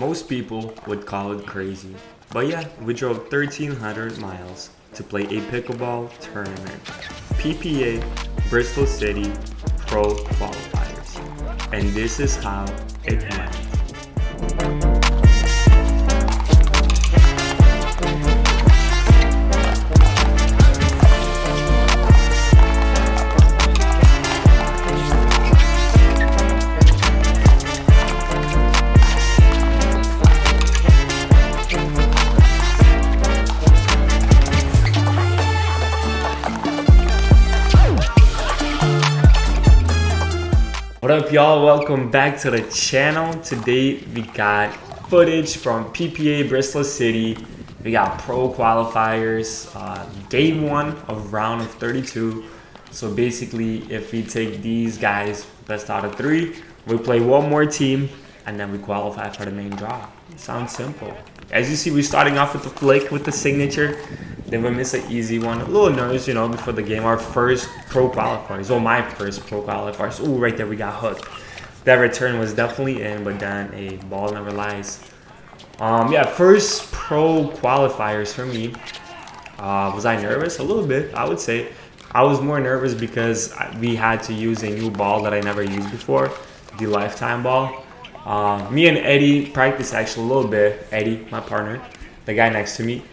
Most people would call it crazy, but yeah, we drove 1,300 miles to play a pickleball tournament. PPA Bristol City Pro Qualifiers. And this is how it went. What up, y'all? Welcome back to the channel. Today we got footage from PPA Bristol City. We got pro qualifiers, game 1 of round of 32. So basically, if we take these guys best out of 3, we play one more team and then we qualify for the main draw. Sounds simple. As you see, we're starting off with the flick with the signature. Then we miss an easy one. A little nervous, you know, before the game. Our first pro qualifiers. Oh, my first pro qualifiers. Oh, right there, we got hooked. That return was definitely in, but then a ball never lies. Yeah, first pro qualifiers for me. Was I nervous? A little bit, I would say. I was more nervous because we had to use a new ball that I never used before, the lifetime ball. Me and Eddie practiced actually a little bit. Eddie, my partner, the guy next to me.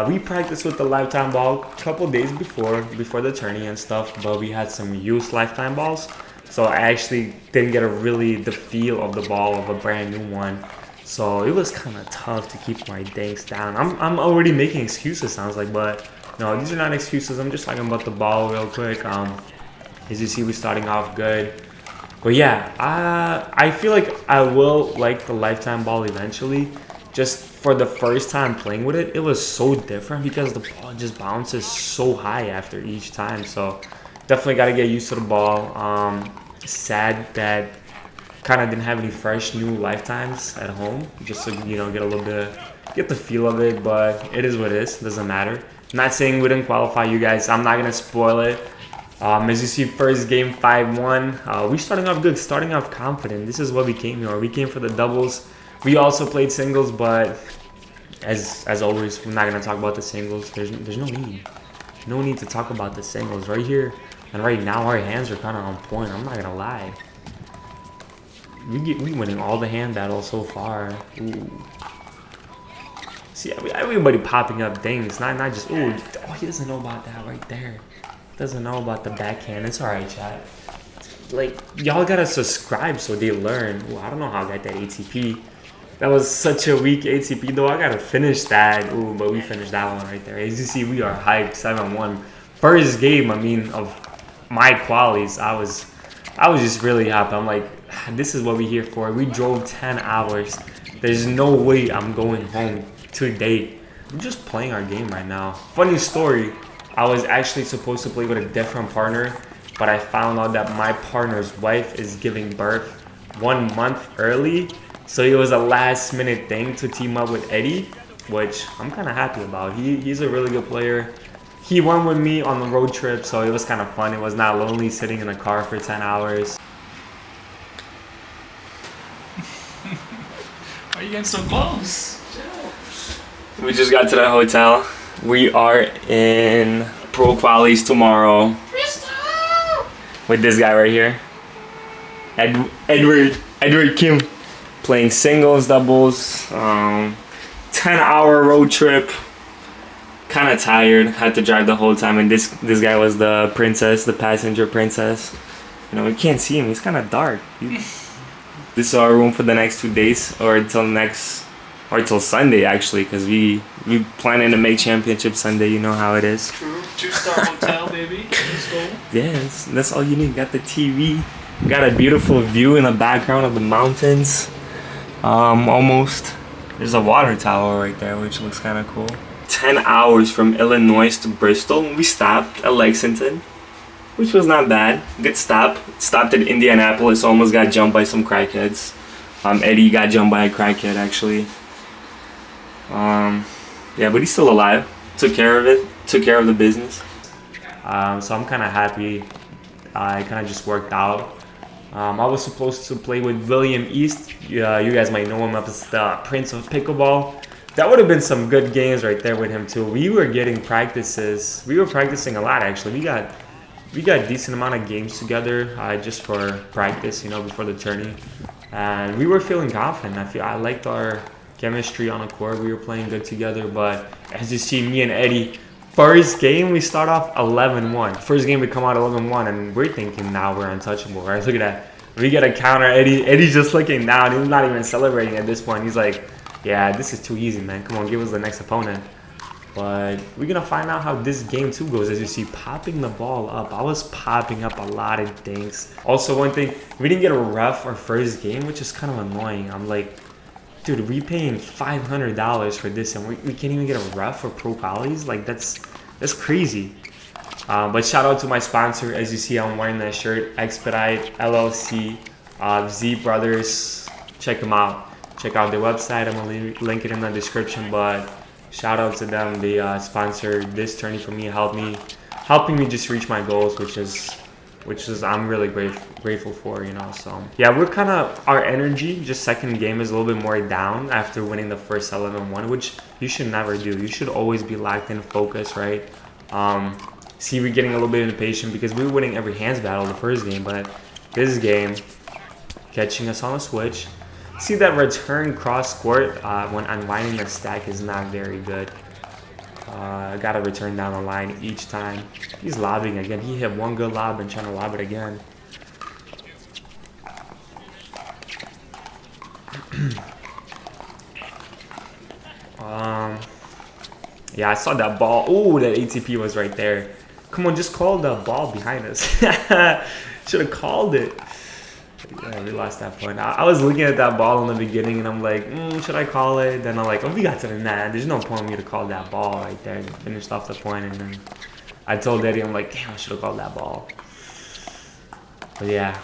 We practiced with the lifetime ball a couple days before the tourney and stuff, but we had some used lifetime balls, so I actually didn't get the feel of the ball of a brand new one. So it was kind of tough to keep my dinks down. I'm already making excuses, sounds like, but no, these are not excuses. I'm just talking about the ball real quick. As you see, we're starting off good. But yeah, I feel like I will like the lifetime ball eventually. Just for the first time playing with it, it was so different because the ball just bounces so high after each time. So definitely got to get used to the ball. Sad that kind of didn't have any fresh new lifetimes at home, just to get the feel of it. But it is what it is. Doesn't matter. I'm not saying we didn't qualify, you guys. I'm not gonna spoil it. As you see, first game 5-1. We starting off good, starting off confident. This is what we came here. We came for the doubles. We also played singles, but as always, we're not gonna talk about the singles. There's no need to talk about the singles right here and right now. Our hands are kind of on point. I'm not gonna lie. We winning all the hand battles so far. Ooh. See, everybody popping up things, not just ooh. Oh, he doesn't know about that right there. Doesn't know about the backhand. It's alright, chat. Like, y'all gotta subscribe so they learn. Ooh, I don't know how I got that ATP. That was such a weak ATP though. I gotta finish that. Ooh, but we finished that one right there. As you see, we are hyped. 7-1. First game, of my qualies. I was just really happy. I'm like, this is what we're here for. We drove 10 hours. There's no way I'm going home today. We're just playing our game right now. Funny story. I was actually supposed to play with a different partner, but I found out that my partner's wife is giving birth 1 month early. So it was a last minute thing to team up with Eddie, which I'm kind of happy about. He's a really good player. He won with me on the road trip, so it was kind of fun. It was not lonely sitting in a car for 10 hours. Why are you getting so close? We just got to the hotel. We are in Pro Qualies tomorrow with this guy right here, Edward Kim, playing singles, doubles. 10-hour road trip. Kind of tired. Had to drive the whole time, and this guy was the princess, the passenger princess. You know, you can't see him. He's kind of dark. This is our room for the next 2 days, or until Sunday actually, because we planning to make championship Sunday. You know how it is. True. 2-star hotel, baby. Let's go. Yes, that's all you need. Got the TV. Got a beautiful view in the background of the mountains. Almost. There's a water tower right there, which looks kind of cool. 10 hours from Illinois to Bristol. We stopped at Lexington, which was not bad. Good stop. Stopped at Indianapolis. Almost got jumped by some crackheads. Eddie got jumped by a crackhead actually. Yeah, but he's still alive. Took care of it. Took care of the business. So I'm kind of happy. I kind of just worked out. I was supposed to play with William East. You guys might know him as the Prince of Pickleball. That would have been some good games right there with him too. We were getting practices. We were practicing a lot actually. We got decent amount of games together just for practice, you know, before the tourney. And we were feeling confident. I liked our chemistry on the court. We were playing good together. But as you see, me and Eddie, first game we start off 11-1. First game we come out 11-1, and we're thinking now we're untouchable, right? Look at that. We get a counter. Eddie's just looking down. He's not even celebrating at this point. He's like, yeah, this is too easy, man. Come on, give us the next opponent. But we're going to find out how this game 2 goes. As you see, popping the ball up. I was popping up a lot of things. Also, one thing, we didn't get a ref our first game, which is kind of annoying. I'm like, dude, we paying $500 for this, and we can't even get a ref for pro qualies? Like, that's crazy. But shout out to my sponsor. As you see, I'm wearing that shirt, Expedite LLC, Z Brothers. Check them out. Check out their website. I'm going to link it in the description, but shout out to them. They sponsored this tourney for me, helping me just reach my goals, which is I'm really grateful for, you know. So yeah, we're kind of, our energy just second game is a little bit more down after winning the first 11-1, which you should never do. You should always be locked in, focus, right? See, we're getting a little bit impatient because we were winning every hands battle the first game, but this game catching us on a switch. See, that return cross court when unwinding the stack is not very good. I gotta return down the line each time. He's lobbing again. He hit one good lob and trying to lob it again. Yeah, I saw that ball. Oh, that ATP was right there. Come on, just call the ball behind us. Should have called it. Yeah, we lost that point. I was looking at that ball in the beginning, and I'm like, should I call it? Then I'm like, oh, we got to the net. There's no point for me to call that ball right there. Finished off the point, and then I told Eddie, I'm like, damn, I should have called that ball. But yeah.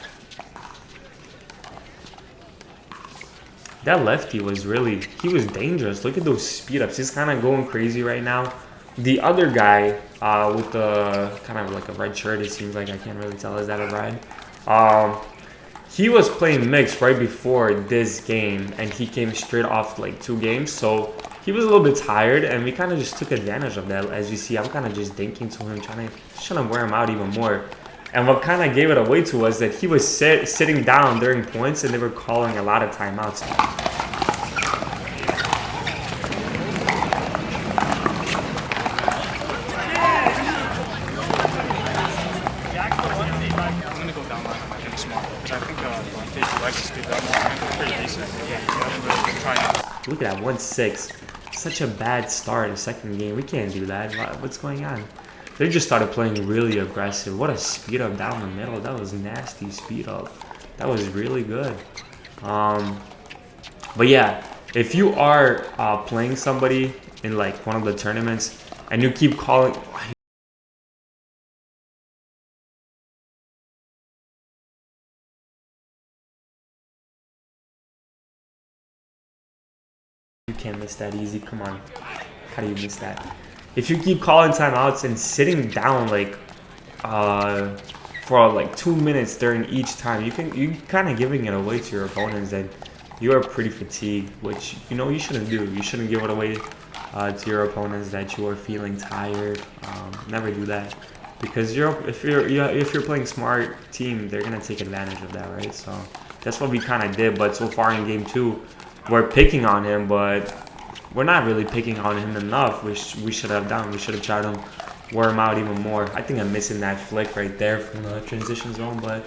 That lefty was really, he was dangerous. Look at those speed ups. He's kind of going crazy right now. The other guy with the kind of like a red shirt, it seems like, I can't really tell, is that a red? He was playing mixed right before this game, and he came straight off like 2 games, so he was a little bit tired, and we kind of just took advantage of that. As you see, I'm kind of just dinking to him, trying to wear him out even more. And what kind of gave it away to us that he was sitting down during points, and they were calling a lot of timeouts. Look at that, 1-6. Such a bad start in the second game. We can't do that. What's going on? They just started playing really aggressive. What a speed up down the middle. That was nasty speed up. That was really good. But yeah, if you are playing somebody in like one of the tournaments and you keep calling... You can't miss that easy. Come on. How do you miss that? If you keep calling timeouts and sitting down like for like 2 minutes during each time, you kind of giving it away to your opponents that you are pretty fatigued, which you know you shouldn't do. You shouldn't give it away to your opponents that you are feeling tired. Never do that, because if you're playing smart team, they're gonna take advantage of that, right? So that's what we kind of did. But so far in game 2, we're picking on him, but we're not really picking on him enough, which we should have done. We should have tried to wear him out even more. I think I'm missing that flick right there from the transition zone, but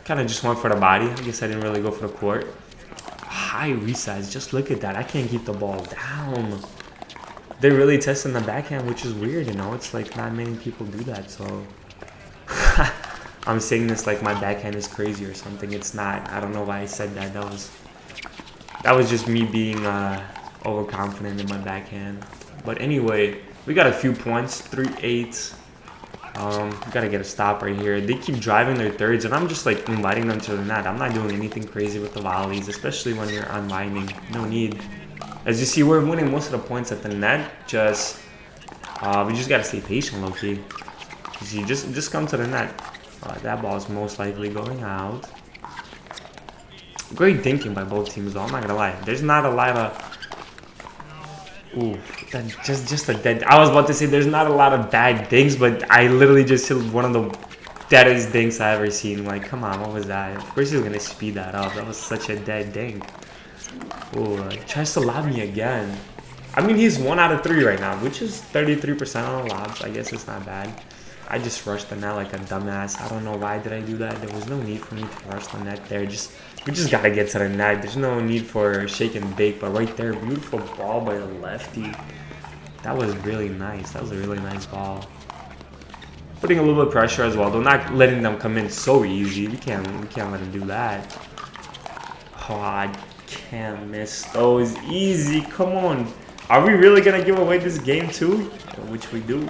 kind of just went for the body. I guess I didn't really go for the court. High resize. Just look at that. I can't keep the ball down. They're really testing the backhand, which is weird, you know. It's like not many people do that, so... I'm saying this like my backhand is crazy or something. It's not. I don't know why I said that. That was just me being overconfident in my backhand. But anyway, we got a few points, 3-8. Gotta get a stop right here. They keep driving their thirds, and I'm just like inviting them to the net. I'm not doing anything crazy with the volleys, especially when you're unwinding. No need. As you see, we're winning most of the points at the net. We just gotta stay patient, low-key. You see, just come to the net. That ball is most likely going out. Great thinking by both teams, though. I'm not gonna lie. There's not a lot of. Ooh, that just a dead. I was about to say there's not a lot of bad things, but I literally just hit one of the deadest dinks I ever seen. Like, come on, what was that? Of course he was gonna speed that up. That was such a dead dink. Ooh, he tries to lob me again. I mean, he's 1 out of 3 right now, which is 33% on the lobs. I guess it's not bad. I just rushed the net like a dumbass. I don't know why did I do that. There was no need for me to rush the net there. We just gotta get to the net. There's no need for shake and bake. But right there, beautiful ball by the lefty. That was really nice. That was a really nice ball. Putting a little bit of pressure as well. Though not letting them come in so easy. We can't let them do that. Oh, I can't miss those easy. Come on. Are we really gonna give away this game too? Which we do.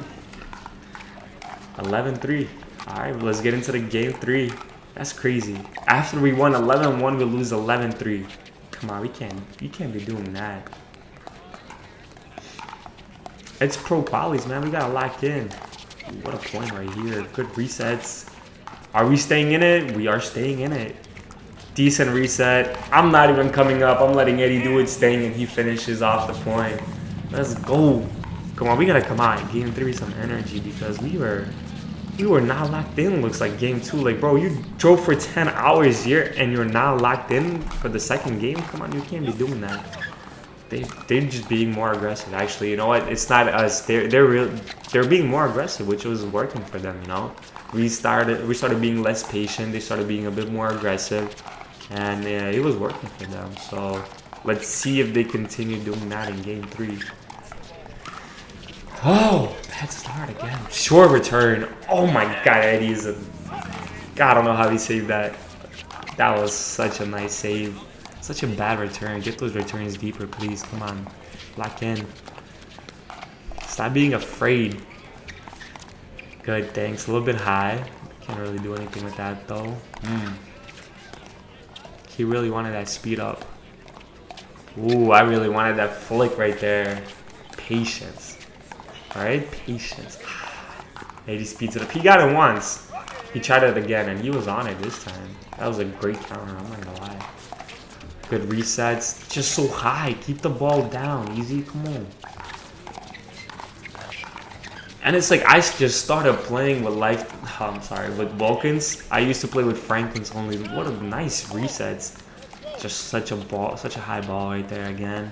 11-3. Alright, let's get into the game 3. That's crazy. After we won 11-1, we lose 11-3. Come on, we can't be doing that. It's pro qualies, man. We gotta lock in. Ooh, what a point right here. Good resets. Are we staying in it? We are staying in it. Decent reset. I'm not even coming up. I'm letting Eddie do it, staying, and he finishes off the point. Let's go. Come on, we gotta come out. Game 3 some energy because we were not locked in. Looks like game 2. Like, bro, you drove for 10 hours here and you're not locked in for the second game. Come on, you can't be doing that. They're just being more aggressive. Actually, you know what? It's not us. They're being more aggressive, which was working for them. You know, we started being less patient. They started being a bit more aggressive, and yeah, it was working for them. So let's see if they continue doing that in game 3. Oh, bad start again. Short return. Oh my God, Eddie is a. God, I don't know how he saved that. That was such a nice save. Such a bad return. Get those returns deeper, please. Come on. Lock in. Stop being afraid. Good, thanks. A little bit high. Can't really do anything with that, though. He really wanted that speed up. Ooh, I really wanted that flick right there. Patience. Alright, patience. Maybe he speeds it up. He got it once. He tried it again, and he was on it this time. That was a great counter. I'm not gonna lie. Good resets. Just so high. Keep the ball down. Easy. Come on. And it's like I just started playing with with Vulcans. I used to play with Franklins only. What a nice resets. Just such a high ball right there again.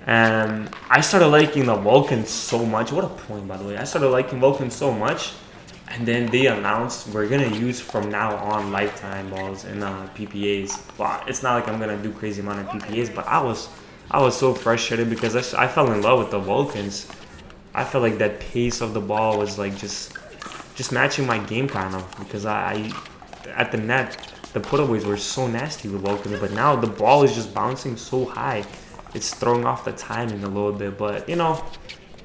And I started liking the Vulcans so much. What a point, by the way. I started liking Vulcans so much. And then they announced we're going to use from now on lifetime balls and PPAs. Well, it's not like I'm going to do crazy amount of PPAs, but I was so frustrated because I fell in love with the Vulcans. I felt like that pace of the ball was like just matching my game kind of because I at the net, the putaways were so nasty with Vulcans, but now the ball is just bouncing so high. It's throwing off the timing a little bit, but you know,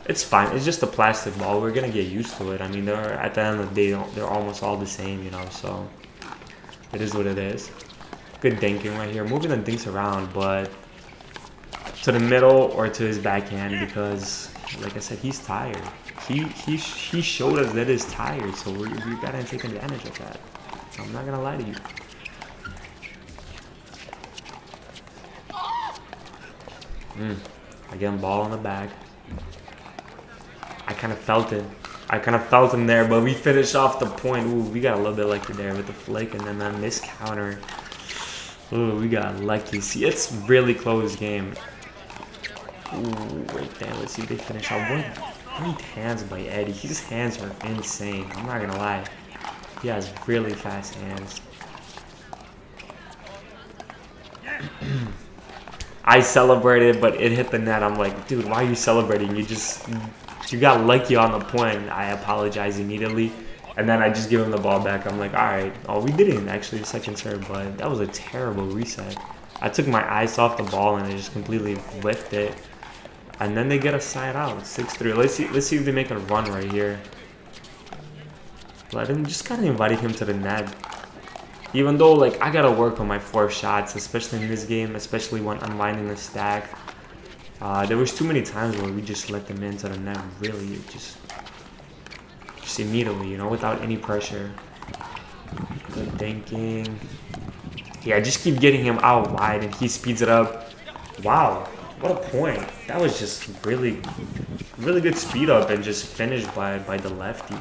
it's fine. It's just a plastic ball. We're gonna get used to it. I mean, at the end of the day, they're almost all the same, you know. So it is what it is. Good dinking right here, moving the dinks around, but to the middle or to his backhand because, like I said, he's tired. He showed us that he's tired, so we gotta take advantage of that. I'm not gonna lie to you. Again, ball on the back. I kind of felt it. I kind of felt him there, but we finished off the point. Ooh, we got a little bit lucky there with the flick and then that missed counter. Ooh, we got lucky. See, it's really close game. Ooh, wait there. Let's see if they finish off. What great hands by Eddie. His hands are insane. I'm not gonna lie. He has really fast hands. I celebrated, but it hit the net. I'm like, dude, why are you celebrating? You got lucky on the point. I apologize immediately. And then I just give him the ball back. I'm like, all right. Oh, we didn't actually second serve, but that was a terrible reset. I took my eyes off the ball and I just completely whiffed it. And then they get a side out, 6-3. Let's see if they make a run right here. Let him, just kind of invited him to the net. Even though, like, I gotta work on my 4 shots, especially in this game, especially when unwinding the stack. There was too many times where we just let them into the net, really, just immediately, you know, without any pressure. Good thinking. Yeah, just keep getting him out wide and he speeds it up. Wow, what a point. That was just really good speed up and just finished by the lefty.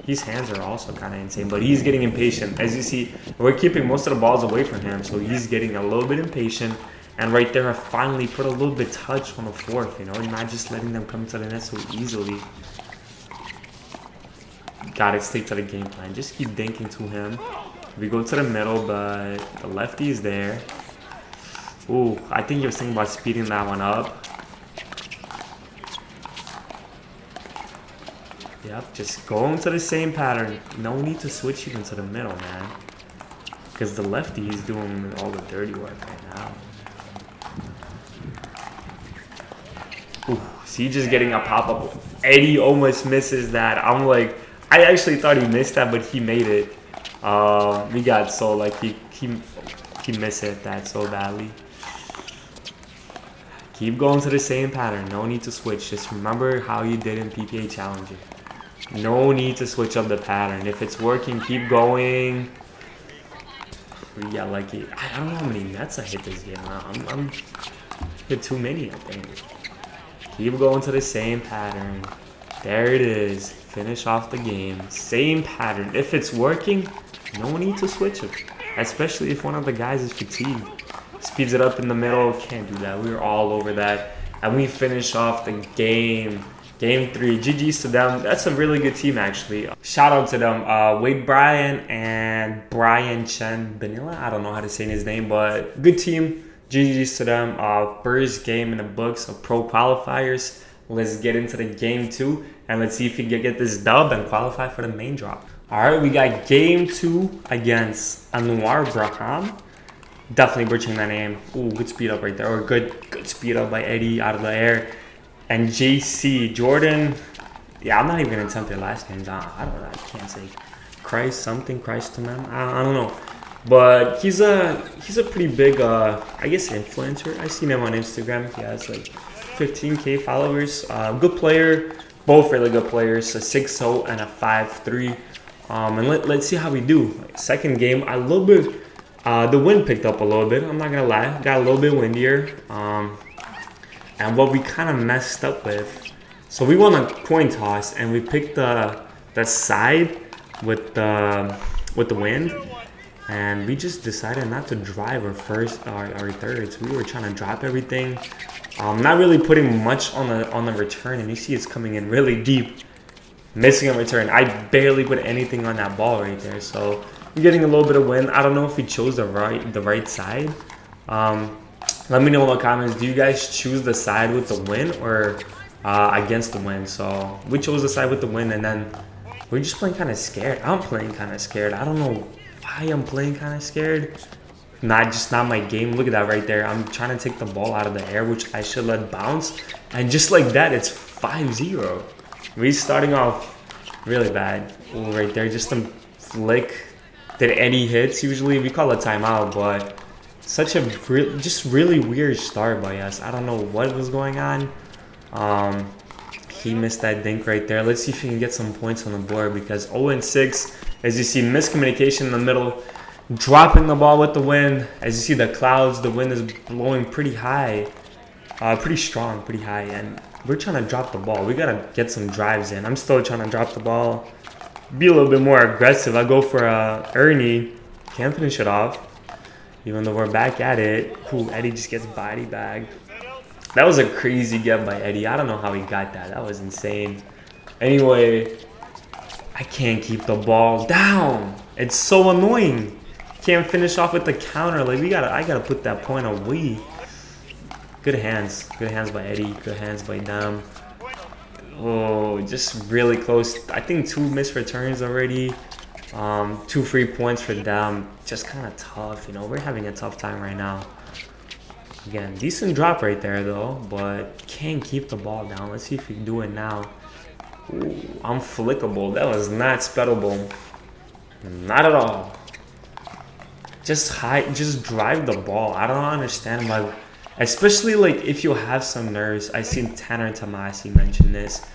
His hands are also kind of insane, but he's getting impatient. As you see, we're keeping most of the balls away from him, so he's getting a little bit impatient. And right there, I finally put a little bit touch on the fourth, you know, not just letting them come to the net so easily. Got it, stick to the game plan. Just keep dinking to him. We go to the middle, but the lefty is there. Ooh, I think he was thinking about speeding that one up. Yep, just go into the same pattern. No need to switch even to the middle, man. Because the lefty is doing all the dirty work right now. Ooh, see, just getting a pop-up. Eddie almost misses that. I'm like, I actually thought he missed that, but he made it. We got so lucky. He missed it that so badly. Keep going to the same pattern. No need to switch. Just remember how you did in PPA Challenger. No need to switch up the pattern. If it's working, keep going. We got lucky. I don't know how many nets I hit this game. I'm hit too many, I think. Keep going to the same pattern. There it is. Finish off the game. Same pattern. If it's working, no need to switch it. Especially if one of the guys is fatigued. Speeds it up in the middle. Can't do that. We were all over that. And we finish off the game. Game 3. GG's to them. That's a really good team, actually. Shout out to them. Wade Bryan and Brian Chen Benilla. I don't know how to say his name, but good team. GG's to them. First game in the books of Pro Qualifiers. Let's get into the game 2. And let's see if we can get this dub and qualify for the main drop. Alright, we got game 2 against Anwar Braham. Definitely butchering that name. Ooh, good speed up right there. Or good speed up by Eddie out of the air. And JC Jordan. Yeah, I'm not even gonna attempt their last names. I don't know. I can't say Christ to them. I don't know. But he's a pretty big I guess influencer. I seen him on Instagram. He has like 15K followers. Good player. Both really good players. A 6-0 and a 5-3. And let's see how we do. Second game, a little bit. The wind picked up a little bit. I'm not gonna lie. Got a little bit windier. And what we kind of messed up with. So we won a coin toss and we picked the side with the wind. And we just decided not to drive our thirds. We were trying to drop everything. Not really putting much on the return, and you see it's coming in really deep. Missing a return. I barely put anything on that ball right there. So we're getting a little bit of wind. I don't know if we chose the right side. Let me know in the comments. Do you guys choose the side with the wind or against the wind? So we chose the side with the wind, and then we're just playing kind of scared. I'm playing kind of scared. I don't know why I'm playing kind of scared. Not my game. Look at that right there. I'm trying to take the ball out of the air, which I should let bounce. And just like that, it's 5-0. We're starting off really bad. Ooh, right there, just a flick that Eddie hits. Usually we call a timeout, but such a just really weird start by us. I don't know what was going on. He missed that dink right there. Let's see if he can get some points on the board because 0-6. As you see, miscommunication in the middle. Dropping the ball with the wind. As you see the clouds, the wind is blowing pretty high. Pretty strong, pretty high. And we're trying to drop the ball. We got to get some drives in. I'm still trying to drop the ball. Be a little bit more aggressive. I go for Ernie. Can't finish it off. Even though we're back at it. Ooh, Eddie just gets body bagged. That was a crazy get by Eddie. I don't know how he got that. That was insane. Anyway, I can't keep the ball down. It's so annoying. Can't finish off with the counter. Like I gotta put that point away. Good hands by Eddie. Good hands by them. Oh, just really close. I think 2 missed returns already. 2 free points for them. Just kind of tough, you know. We're having a tough time right now. Again, decent drop right there though, but can't keep the ball down. Let's see if we can do it now. Ooh, I'm flickable. That was not spettable. Not at all. Just drive the ball. I don't understand why, especially like if you have some nerves. I seen Tanner Tomasi mention this.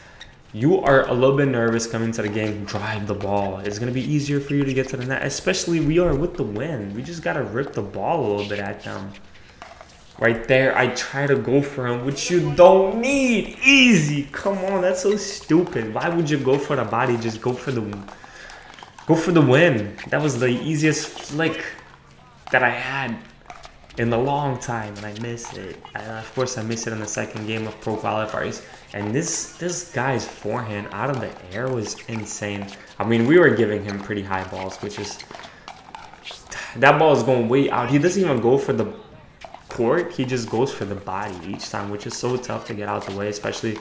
you are a little bit nervous coming to the game, drive the ball. It's going to be easier for you to get to the net, especially we are with the win. We just got to rip the ball a little bit at them. Right there, I try to go for him, which you don't need. Easy. Come on, that's so stupid. Why would you go for the body? Just go for the win. That was the easiest flick that I had in a long time, and I missed it. And of course, I missed it in the second game of Pro Qualifiers. And this guy's forehand out of the air was insane. I mean, we were giving him pretty high balls, which is... That ball is going way out. He doesn't even go for the court. He just goes for the body each time, which is so tough to get out the way, especially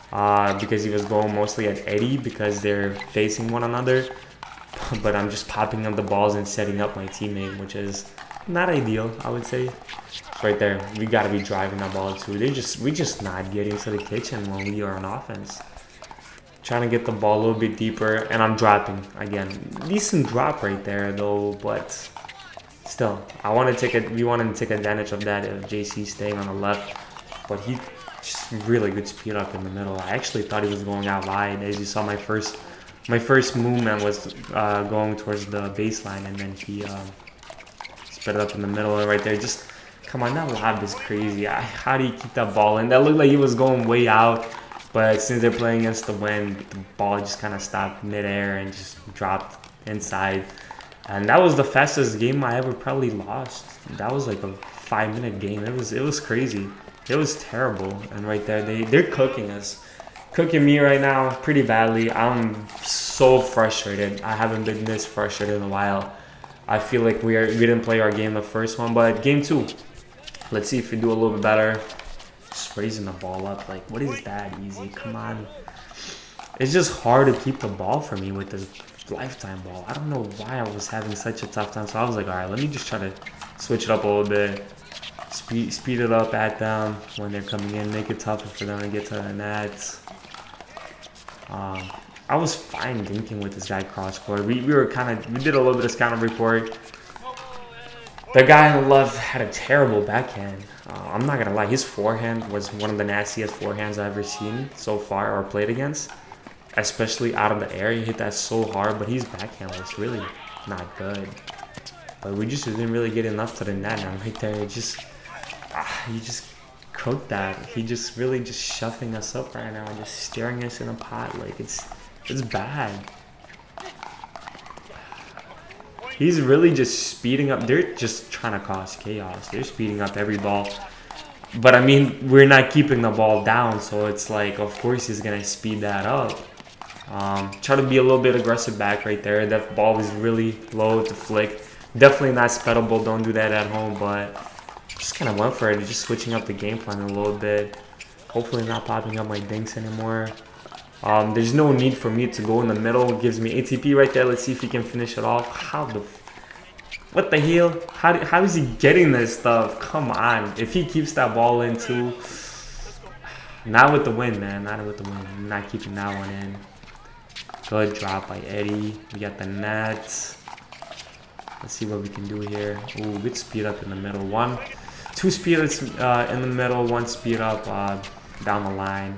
because he was going mostly at Eddie because they're facing one another. But I'm just popping up the balls and setting up my teammate, which is not ideal, I would say. Right there, we got to be driving that ball too. We just not getting to the kitchen when we are on offense. Trying to get the ball a little bit deeper, and I'm dropping again. Decent drop right there though, but still, we wanted to take advantage of that if JC staying on the left, but he just really good speed up in the middle. I actually thought he was going out wide. As you saw, my first movement was going towards the baseline, and then he sped it up in the middle. And right there, just come on, that lob is crazy. How do you keep that ball in? That looked like he was going way out, but since they're playing against the wind, the ball just kind of stopped midair and just dropped inside. And that was the fastest game I ever probably lost. That was like a 5-minute game. It was crazy. It was terrible. And right there, they're cooking us. Cooking me right now pretty badly. I'm so frustrated. I haven't been this frustrated in a while. I feel like we didn't play our game the first one, but game 2. Let's see if we do a little bit better. Just raising the ball up. Like, what is that easy? Come on. It's just hard to keep the ball for me with this lifetime ball. I don't know why I was having such a tough time. So I was like, all right, let me just try to switch it up a little bit. Speed it up at them when they're coming in. Make it tougher for them to get to the net. I was fine dinking with this guy cross court. We did a little bit of scouting report. The guy on the left had a terrible backhand. I'm not gonna lie, his forehand was one of the nastiest forehands I've ever seen so far or played against. Especially out of the air, he hit that so hard, but his backhand was really not good. But we just didn't really get enough to the net, and right there, he just cooked that. He just really just shoving us up right now, just staring us in a pot. Like it's bad. He's really just speeding up. They're just trying to cause chaos. They're speeding up every ball. But I mean, we're not keeping the ball down, so it's like, of course he's gonna speed that up. Try to be a little bit aggressive back right there. That ball was really low to flick. Definitely not speedable. Don't do that at home, but just kind of went for it. Just switching up the game plan a little bit. Hopefully not popping up my dinks anymore. There's no need for me to go in the middle. It gives me ATP right there. Let's see if he can finish it off. What the hell? How is he getting this stuff? Come on. If he keeps that ball in too. Not with the win, man. Not with the win. I'm not keeping that one in. Good drop by Eddie. We got the net. Let's see what we can do here. Ooh, good speed up in the middle. 2 speed ups in the middle. 1 speed up down the line.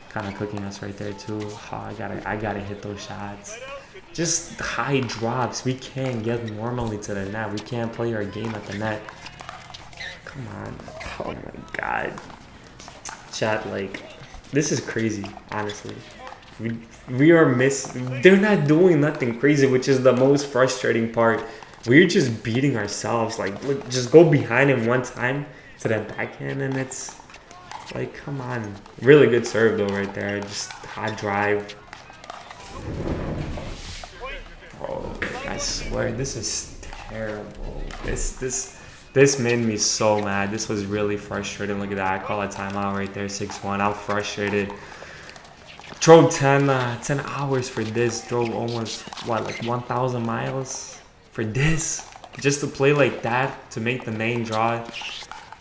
Kind of cooking us right there too. Oh, I gotta hit those shots. Just high drops. We can't get normally to the net. We can't play our game at the net. Come on. Oh my god. Chat, like, this is crazy, honestly. We are they're not doing nothing crazy, which is the most frustrating part. We're just beating ourselves. Like, look, just go behind him one time to that backhand, and it's like, come on. Really good serve though right there. Just hot drive. Oh, I swear this is terrible. This made me so mad. This was really frustrating. Look at that. I call a timeout right there. 6-1. I'm frustrated. Drove 10 hours for this. Drove almost, what, like 1,000 miles for this? Just to play like that, to make the main draw.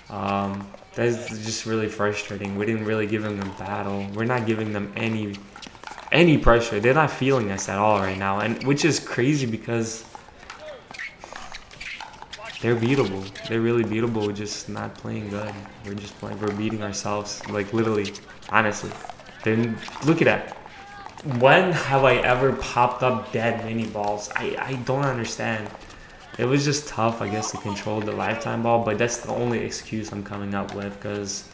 That's just really frustrating. We didn't really give them a battle. We're not giving them any pressure. They're not feeling us at all right now, and which is crazy because they're beatable. They're really beatable. We're just not playing good. We're beating ourselves, like literally, honestly. Then look at that. When have I ever popped up dead mini balls? I don't understand. It was just tough, I guess, to control the lifetime ball, but that's the only excuse I'm coming up with, because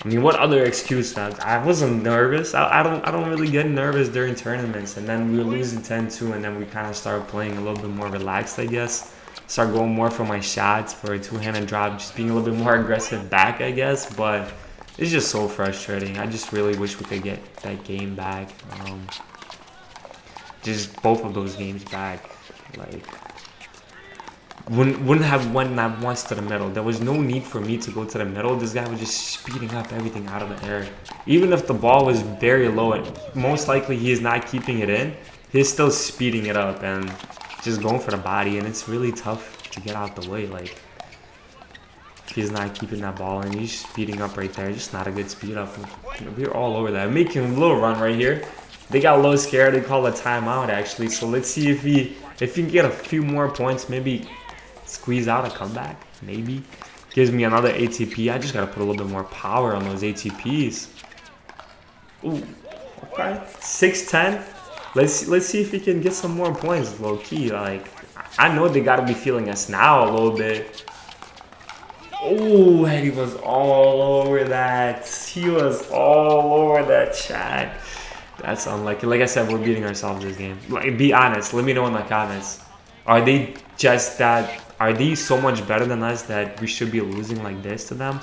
I mean, what other excuse? I wasn't nervous. I don't really get nervous during tournaments, and then we were losing 10-2, and then we kind of started playing a little bit more relaxed, I guess. Start going more for my shots, for a two-handed drop, just being a little bit more aggressive back, I guess, but it's just so frustrating. I just really wish we could get that game back. Just both of those games back. Like, wouldn't have went that once to the middle. There was no need for me to go to the middle. This guy was just speeding up everything out of the air. Even if the ball was very low, and most likely he is not keeping it in, he's still speeding it up and just going for the body, and it's really tough to get out the way. Like, he's not keeping that ball, and he's speeding up right there. Just not a good speed up. We're all over that. Making a little run right here. They got a little scared. They call a timeout, actually. So let's see if he can get a few more points, maybe squeeze out a comeback. Maybe gives me another ATP. I just gotta put a little bit more power on those ATPs. Ooh, okay. 6-10. Let's see if he can get some more points, low key. Like, I know they gotta be feeling us now a little bit. Oh, and he was all over that. He was all over that, chat. That's unlucky. Like I said, we're beating ourselves this game. Like, be honest. Let me know in the comments. Are they just that? Are they so much better than us that we should be losing like this to them?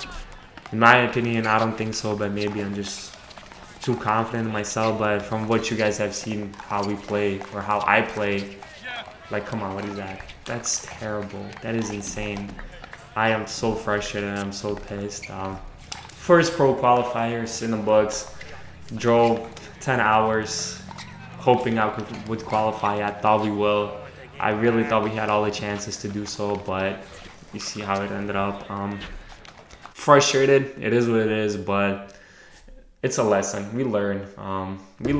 In my opinion, I don't think so. But maybe I'm just too confident in myself. But from what you guys have seen, how we play or how I play, like, come on, what is that? That's terrible. That is insane. I am so frustrated. I'm so pissed. First pro qualifiers in the books. Drove 10 hours hoping I would qualify. I thought we will. I really thought we had all the chances to do so, but you see how it ended up. Frustrated. It is what it is, but it's a lesson. We learn. We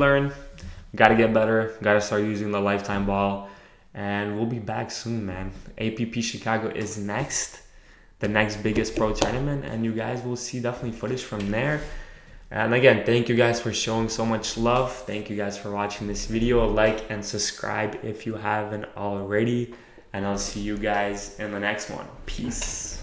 got to get better. Got to start using the lifetime ball. And we'll be back soon, man. APP Chicago is next. The next biggest pro tournament. And you guys will see definitely footage from there. And again, thank you guys for showing so much love. Thank you guys for watching this video. Like and subscribe if you haven't already. And I'll see you guys in the next one. Peace.